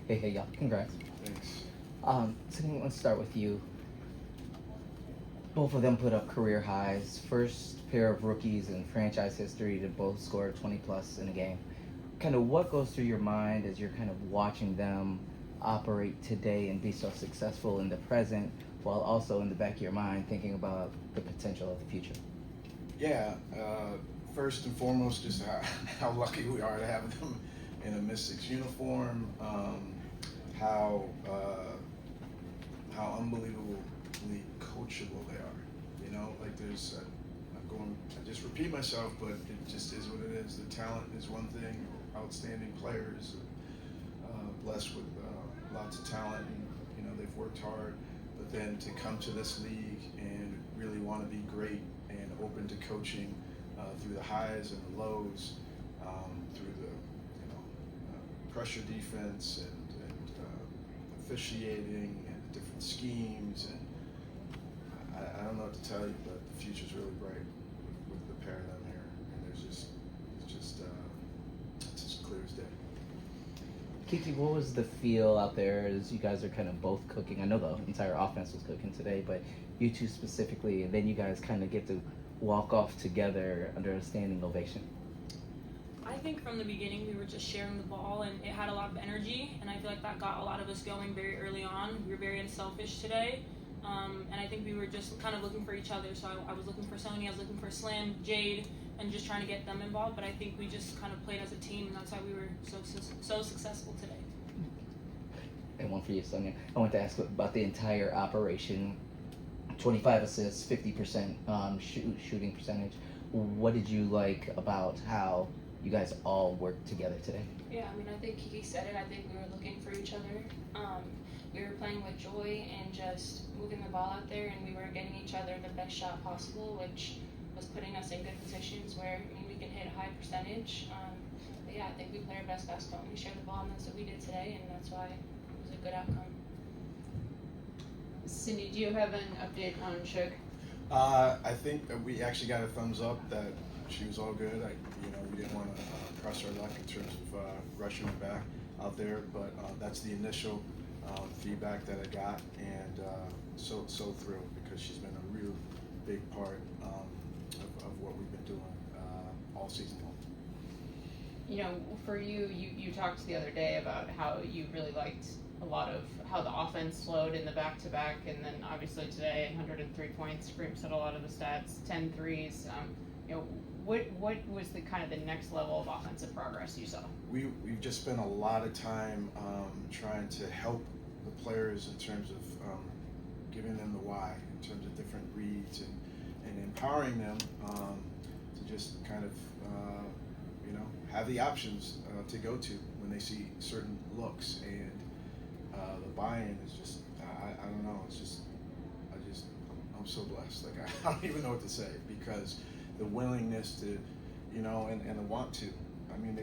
Hey, y'all. Congrats. Thanks. Sydney, let's start with you. Both of them put up career highs. First pair of rookies in franchise history to both score 20 plus in a game. Kind of what goes through your mind as you're kind of watching them operate today and be so successful in the present, while also in the back of your mind thinking about the potential of the future? Yeah, first and foremost, just how lucky we are to have them in a Mystics uniform. How how unbelievably coachable they are. You know, like I just repeat myself, but it just is what it is. The talent is one thing. Outstanding players, blessed with lots of talent, and they've worked hard. But then to come to this league and really want to be great and open to coaching through the highs and the lows, through the pressure defense and officiating and the different schemes, and I don't know what to tell you, but the future's really bright with the pair of them here, and it's as clear as day. Kiki, what was the feel out there as you guys are kind of both cooking? I know the entire offense was cooking today, but you two specifically, and then you guys kind of get to walk off together under a standing ovation. I think from the beginning we were just sharing the ball, and it had a lot of energy, and I feel like that got a lot of us going very early on. We were very unselfish today, and I think we were just kind of looking for each other. So I was looking for Sonia, I was looking for Slim, Jade, and just trying to get them involved. But I think we just kind of played as a team, and that's why we were so successful today. And one for you, Sonia. I want to ask about the entire operation. 25 assists, 50% shooting percentage. What did you like about how you guys all worked together today? Yeah, I mean, I think Kiki said it. I think we were looking for each other. We were playing with joy and just moving the ball out there, and we were getting each other the best shot possible, which was putting us in good positions where we can hit a high percentage. But yeah, I think we played our best basketball, and we shared the ball, and that's what we did today, and that's why it was a good outcome. Cindy, do you have an update on Shug? I think that we actually got a thumbs up that she was all good. We didn't want to press our luck in terms of rushing her back out there, but that's the initial feedback that I got, and so thrilled because she's been a real big part of what we've been doing all season long. For you talked the other day about how you really liked a lot of how the offense flowed in the back-to-back, and then obviously today 103 points, Scream said a lot of the stats, 10 threes. What was the kind of the next level of offensive progress you saw? We've just spent a lot of time trying to help the players in terms of giving them the why, in terms of different reads, and empowering them to just kind of have the options to go to when they see certain looks, and the buy-in is just I don't know, I'm so blessed. Like I don't even know what to say, because the willingness to and the want to. I mean,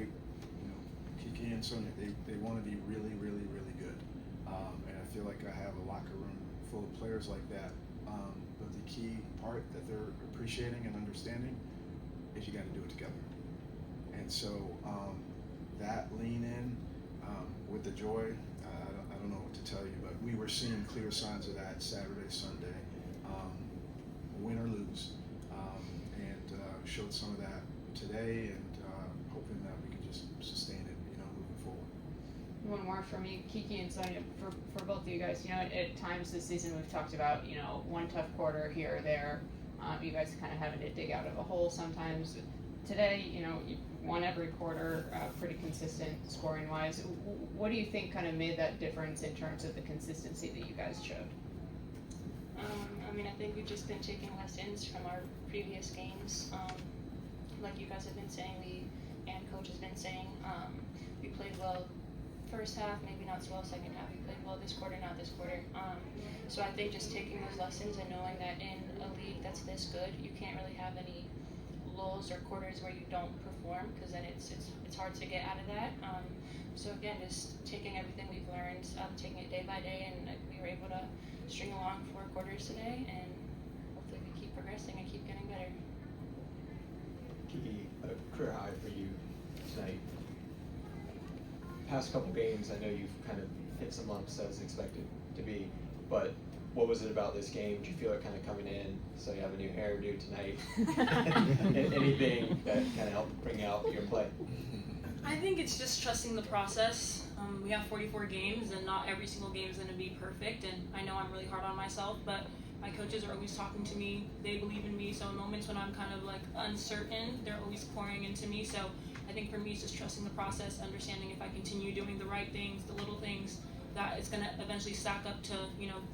Kiki and Sonia, they want to be really, really, really good, and I feel like I have a locker room full of players like that. But the key part that they're appreciating and understanding is you got to do it together. And so that lean in with the joy, I don't know what to tell you, but we were seeing clear signs of that Saturday, Sunday, win or lose, and showed some of that today, and hoping that we can just sustain it, moving forward. One more for me, Kiki and Sonia, for both of you guys. At times this season we've talked about, one tough quarter here or there. You guys kind of having to dig out of a hole sometimes. Today, you won every quarter, pretty consistent scoring-wise. What do you think kind of made that difference in terms of the consistency that you guys showed? I think we've just been taking lessons from our previous games. Like you guys have been saying, and coach has been saying, we played well first half, maybe not so well second half. We played well this quarter, not this quarter. So I think just taking those lessons and knowing that in a league that's this good, you can't really have any lulls or quarters where you don't perform, because then it's hard to get out of that. So again, just taking everything we've learned, taking it day by day, and we were able to string along 4 quarters today, and hopefully we keep progressing and keep getting better. Kiki, a career high for you tonight. past couple games, I know you've kind of hit some lumps as expected to be, but what was it about this game? Did you feel it kind of coming in? So you have a new hairdo tonight. Anything that kind of helped bring out your play? I think it's just trusting the process. We have 44 games, and not every single game is going to be perfect. And I know I'm really hard on myself, but my coaches are always talking to me. They believe in me. So in moments when I'm kind of like uncertain, they're always pouring into me. So I think for me, it's just trusting the process, understanding if I continue doing the right things, the little things, that it's going to eventually stack up to,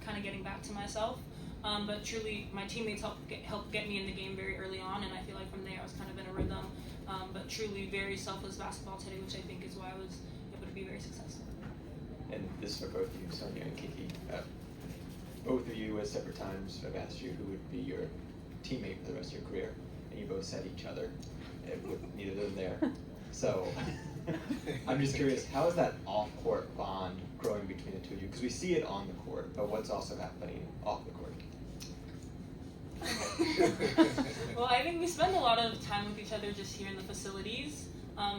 kind of getting back to myself. But truly, my teammates helped get me in the game very early on, and I feel like from there I was kind of in a rhythm. But truly very selfless basketball today, which I think is why I was able to be very successful. And this is for both of you, Sonia and Kiki. Both of you at separate times have asked you who would be your teammate for the rest of your career, and you both said each other, with neither of them there. So I'm just curious, how is that off-court bond growing between the two of you? Because we see it on the court, but what's also happening off the court? Well, I think we spend a lot of time with each other just here in the facilities.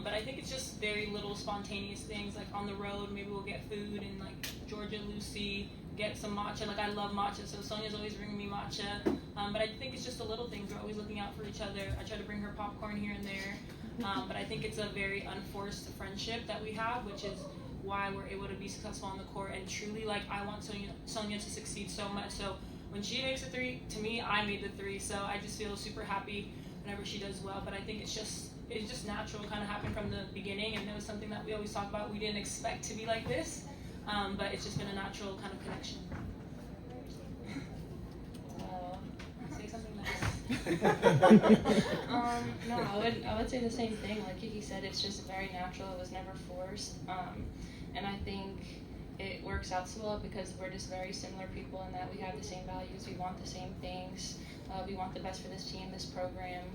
But I think it's just very little spontaneous things. Like on the road, maybe we'll get food and like Georgia, Lucy, get some matcha. Like I love matcha, so Sonia's always bringing me matcha. But I think it's just the little things. We're always looking out for each other. I try to bring her popcorn here and there. But I think it's a very unforced friendship that we have, which is why we're able to be successful on the court. And truly, like I want Sonia to succeed so much. So when she makes a three, to me, I made the three. So I just feel super happy whenever she does well. But I think it's just natural, kind of happened from the beginning, and it was something that we always talk about. We didn't expect to be like this, but it's just been a natural kind of connection. Say something nice. No, I would say the same thing. Like Kiki said, it's just very natural. It was never forced, and I think it works out so well because we're just very similar people in that we have the same values. We want the same things. We want the best for this team, this program.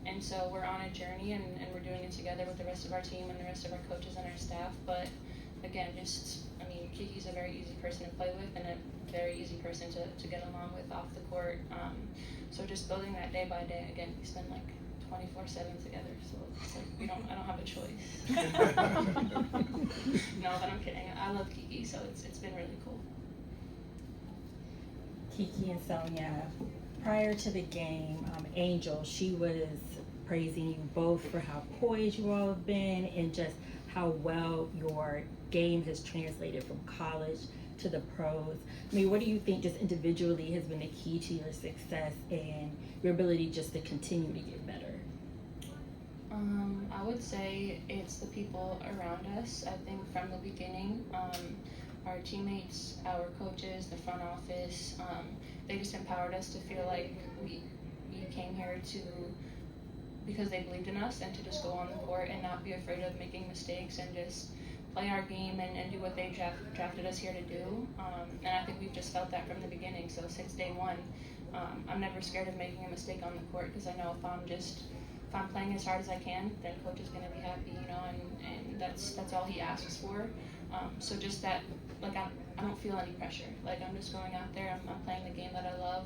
And so we're on a journey, and we're doing it together with the rest of our team and the rest of our coaches and our staff. But again, Kiki's a very easy person to play with and a very easy person to get along with off the court. So just building that day by day. Again, we spend like 24/7 together, so it's like I don't have a choice. No, but I'm kidding. I love Kiki, so it's been really cool. Kiki and Sonia, prior to the game, Angel, she was praising you both for how poised you all have been and just how well your game has translated from college to the pros. I mean, what do you think just individually has been the key to your success and your ability just to continue to get better? I would say it's the people around us. I think from the beginning, our teammates, our coaches, the front office, they just empowered us to feel like we came here because they believed in us, and to just go on the court and not be afraid of making mistakes and just play our game and do what they drafted us here to do. And I think we've just felt that from the beginning. So since day one, I'm never scared of making a mistake on the court because I know if I'm playing as hard as I can, then coach is going to be happy, and that's all he asks for. So just that, like I don't feel any pressure. Like I'm just going out there, I'm playing the game that I love,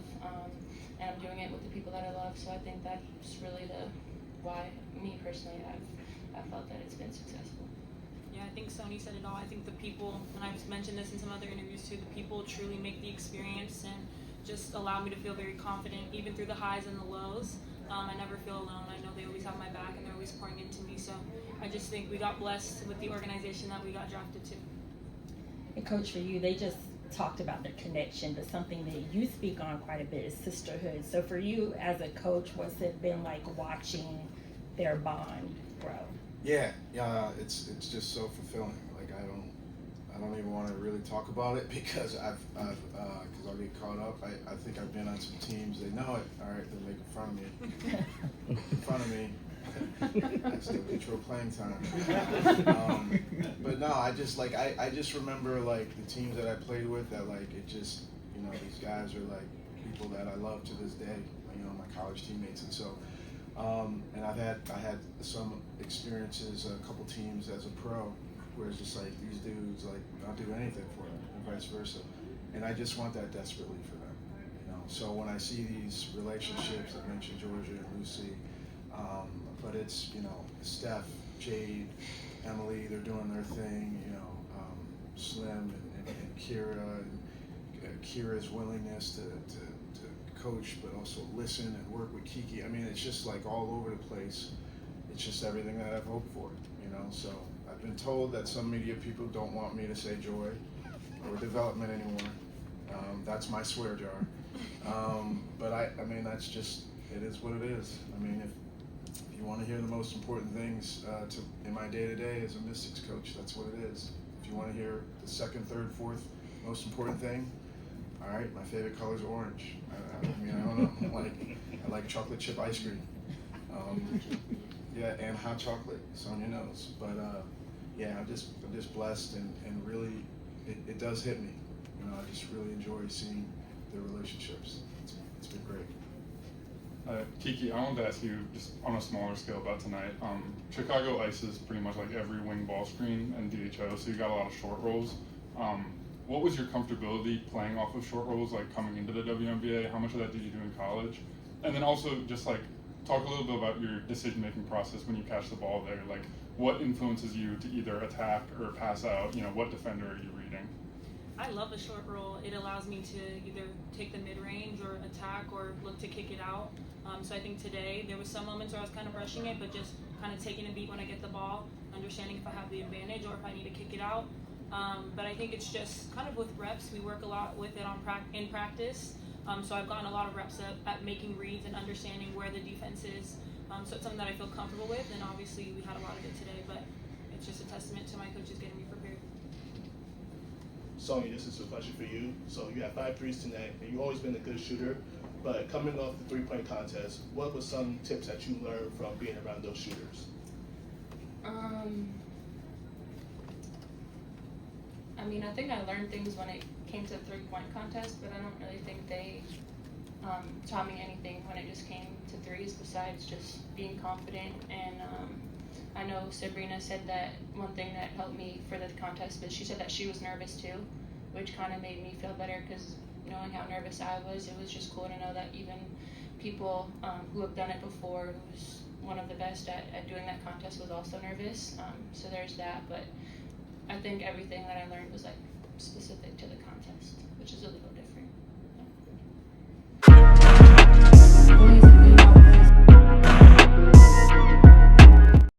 and I'm doing it with the people that I love. So I think that's really why me personally I've felt that it's been successful. Yeah, I think Sonia said it all. I think the people, and I've mentioned this in some other interviews too, the people truly make the experience and just allow me to feel very confident, even through the highs and the lows. I never feel alone. I know they always have my back and they're always pouring into me. So I just think we got blessed with the organization that we got drafted to. And Coach, for you, they just talked about their connection, but something that you speak on quite a bit is sisterhood. So for you as a coach, what's it been like watching their bond grow? Yeah, it's just so fulfilling. Like I don't even want to really talk about it because because I'll get caught up. I think I've been on some teams. They know it. All right, they're making fun of me. I still control playing time. But no, I just remember like the teams that I played with that like it just these guys are like people that I love to this day. My college teammates, and so. And I had some experiences, a couple teams as a pro, where it's just like these dudes, like I'll do anything for them, and vice versa. And I just want that desperately for them, So when I see these relationships, I mentioned Georgia and Lucy, but it's Steph, Jade, Emily, they're doing their thing. You know, Slim and Kira, and Kira's willingness to coach, but also listen and work with Kiki. I mean, it's just like all over the place. It's just everything that I've hoped for, you know. So I've been told that some media people don't want me to say joy or development anymore. That's my swear jar. But I mean, that's just, it is what it is. I mean, if you want to hear the most important things in my day-to-day as a Mystics coach, that's what it is. If you want to hear the second, third, fourth most important thing, all right, my favorite color is orange. I mean, I don't know. I like chocolate chip ice cream. Yeah, and hot chocolate. Sonia knows. But yeah, I'm just blessed, and really, it does hit me. You know, I just really enjoy seeing their relationships. It's been great. Kiki, I wanted to ask you just on a smaller scale about tonight. Chicago ices pretty much like every wing ball screen and DHO, so you got a lot of short rolls. What was your comfortability playing off of short rolls, like coming into the WNBA? How much of that did you do in college? And then also just like talk a little bit about your decision-making process when you catch the ball there. Like what influences you to either attack or pass out? You know, what defender are you reading? I love a short roll. It allows me to either take the mid-range or attack or look to kick it out. So I think today there was some moments where I was kind of rushing it, but just kind of taking a beat when I get the ball, understanding if I have the advantage or if I need to kick it out. But I think it's just kind of with reps. We work a lot with it in practice. So I've gotten a lot of reps at making reads and understanding where the defense is. So it's something that I feel comfortable with, and obviously we had a lot of it today, but it's just a testament to my coaches getting me prepared. Sonia, this is a question for you. So you had 5 threes tonight, and you've always been a good shooter, but coming off the three-point contest, what were some tips that you learned from being around those shooters? I mean, I think I learned things when it came to the three-point contest, but I don't really think they taught me anything when it just came to threes besides just being confident. And I know Sabrina said that one thing that helped me for the contest, but she said that she was nervous too, which kind of made me feel better because knowing how nervous I was, it was just cool to know that even people who have done it before, who's one of the best at doing that contest, was also nervous. So there's that, but I think everything that I learned was like